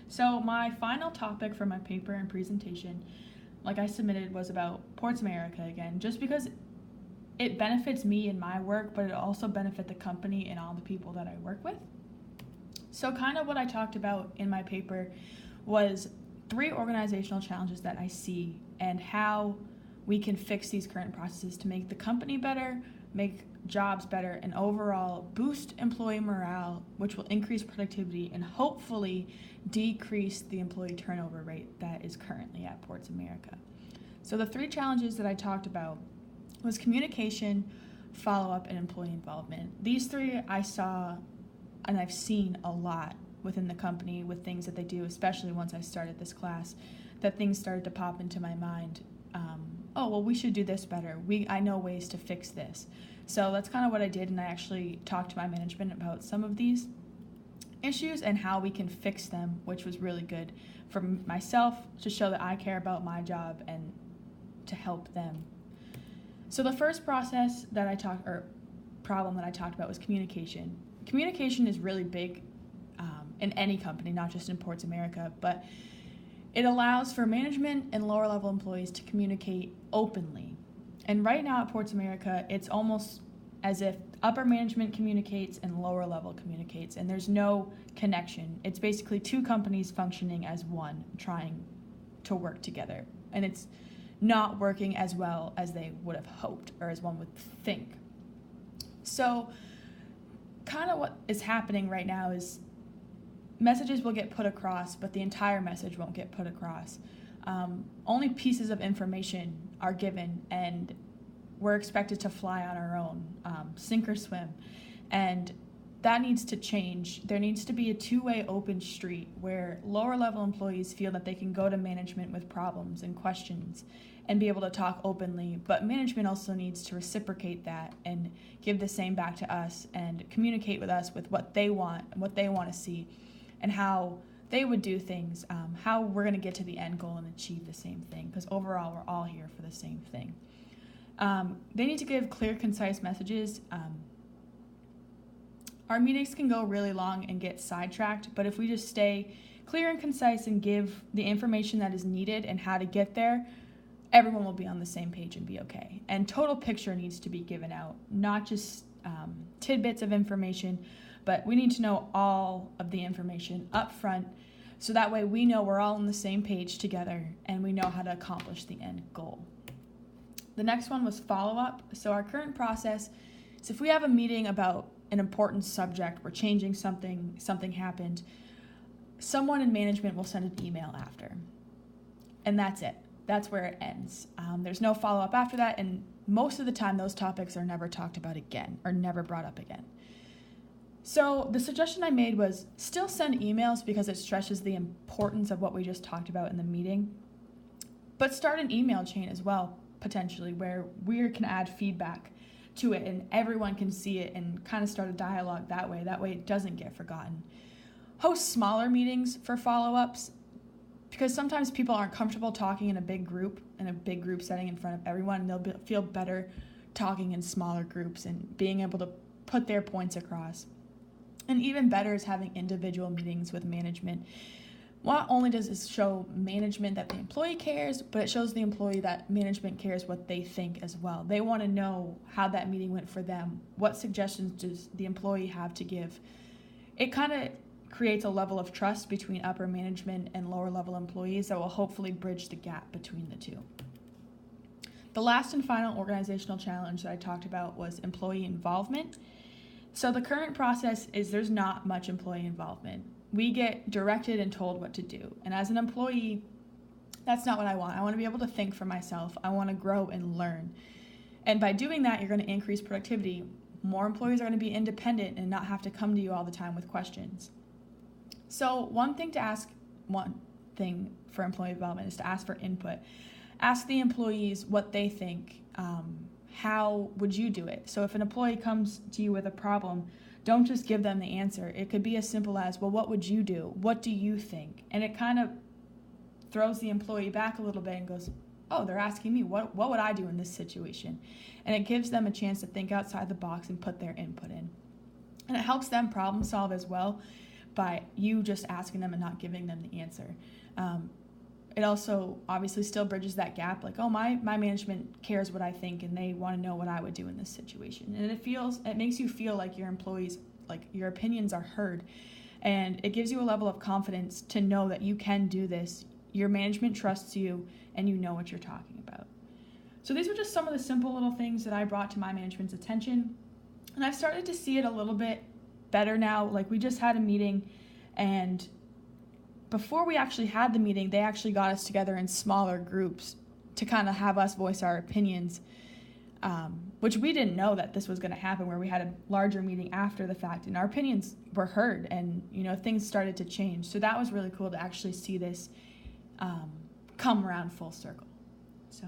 So my final topic for my paper and presentation, like I submitted, was about Ports America again, just because it benefits me in my work, but it also benefits the company and all the people that I work with. So kind of what I talked about in my paper was 3 organizational challenges that I see and how we can fix these current processes to make the company better, make jobs better, and overall boost employee morale, which will increase productivity and hopefully decrease the employee turnover rate that is currently at Ports America. So the 3 challenges that I talked about was communication, follow-up, and employee involvement. These 3 I saw and I've seen a lot within the company with things that they do, especially once I started this class, that things started to pop into my mind. Oh, well, we should do this better. I know ways to fix this. So that's kind of what I did, and I actually talked to my management about some of these issues and how we can fix them, which was really good for myself to show that I care about my job and to help them. So the first problem that I talked about was communication. Communication is really big in any company, not just in Ports America, but it allows for management and lower level employees to communicate openly. And right now at Ports America, it's almost as if upper management communicates and lower level communicates, and there's no connection. It's basically 2 companies functioning as one, trying to work together. And it's not working as well as they would have hoped or as one would think. So kind of what is happening right now is messages will get put across, but the entire message won't get put across. Only pieces of information are given, and we're expected to fly on our own, sink or swim. And that needs to change. There needs to be a 2-way open street where lower level employees feel that they can go to management with problems and questions and be able to talk openly, but management also needs to reciprocate that and give the same back to us and communicate with us with what they want and what they want to see and how they would do things, how we're going to get to the end goal and achieve the same thing, because overall we're all here for the same thing. They need to give clear, concise messages. Our meetings can go really long and get sidetracked, but if we just stay clear and concise and give the information that is needed and how to get there, everyone will be on the same page and be okay. And total picture needs to be given out, not just tidbits of information, but we need to know all of the information up front, so that way we know we're all on the same page together and we know how to accomplish the end goal. The next one was follow-up. So our current process is if we have a meeting about an important subject, we're changing something happened, someone in management will send an email after. And that's it. That's where it ends. There's no follow-up after that, and most of the time those topics are never talked about again or never brought up again. So the suggestion I made was still send emails because it stresses the importance of what we just talked about in the meeting, but start an email chain as well, potentially, where we can add feedback to it and everyone can see it and kind of start a dialogue that way. That way it doesn't get forgotten. Host smaller meetings for follow-ups, because sometimes people aren't comfortable talking in a big group setting in front of everyone, and they'll feel better talking in smaller groups and being able to put their points across. And even better is having individual meetings with management. Not only does this show management that the employee cares, but it shows the employee that management cares what they think as well. They want to know how that meeting went for them. What suggestions does the employee have to give? It kind of creates a level of trust between upper management and lower level employees that will hopefully bridge the gap between the two. The last and final organizational challenge that I talked about was employee involvement. So the current process is there's not much employee involvement. We get directed and told what to do. And as an employee, that's not what I want. I want to be able to think for myself. I want to grow and learn. And by doing that, you're going to increase productivity. More employees are going to be independent and not have to come to you all the time with questions. So one thing for employee development is to ask for input. Ask the employees what they think. How would you do it? So if an employee comes to you with a problem, don't just give them the answer. It could be as simple as, well, what would you do? What do you think? And it kind of throws the employee back a little bit and goes, oh, they're asking me, what would I do in this situation? And it gives them a chance to think outside the box and put their input in. And it helps them problem solve as well. by you just asking them and not giving them the answer. It also obviously still bridges that gap, like, oh, my management cares what I think and they want to know what I would do in this situation. And it makes you feel like your employees, like your opinions are heard. And it gives you a level of confidence to know that you can do this. Your management trusts you and you know what you're talking about. So these were just some of the simple little things that I brought to my management's attention. And I've started to see it a little bit better now. Like, we just had a meeting, and before we actually had the meeting, they actually got us together in smaller groups to kind of have us voice our opinions, which we didn't know that this was going to happen, where we had a larger meeting after the fact and our opinions were heard, and things started to change. So that was really cool to actually see this come around full circle. So